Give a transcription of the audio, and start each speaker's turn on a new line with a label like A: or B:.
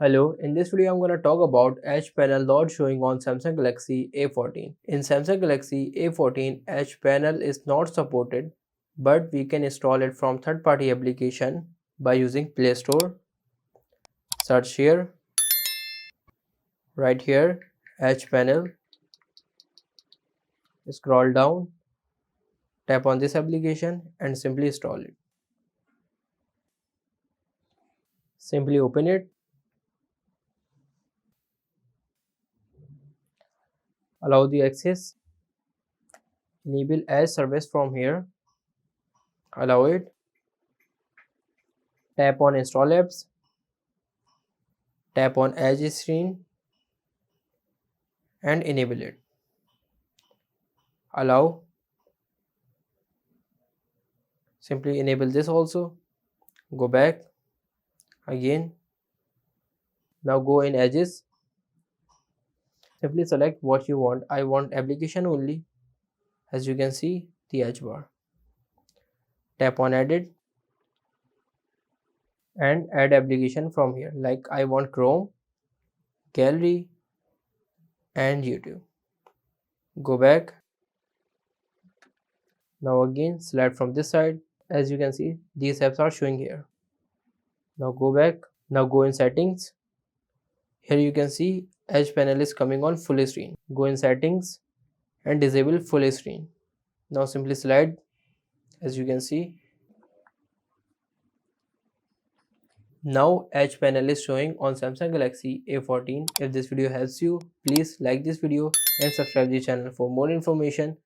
A: Hello, in this video I'm going to talk about Edge panel not showing on Samsung Galaxy A14. In Samsung Galaxy A14, Edge panel is not supported, but we can install it from third-party application by using Play Store. Search here, right here, Edge panel. Scroll down, tap on this application and simply install it. Simply open it. Allow the access. Enable Edge service from here. Allow it. Tap on install apps. Tap on Edge screen and enable it. Allow. Simply enable this also. Go back again. Now go in edges. Simply select what you want. I want application only. As you can see, the edge bar. Tap on edit and add application from here. Like I want Chrome, Gallery and YouTube. Go back. Now again select from this side. As you can see, these apps are showing here. Now go back. Now go in settings. Here you can see Edge panel is coming on full screen. Go in settings and disable full screen. Now simply slide. As you can see, now Edge panel is showing on Samsung Galaxy A14. If this video helps you, please like this video and subscribe the channel for more information.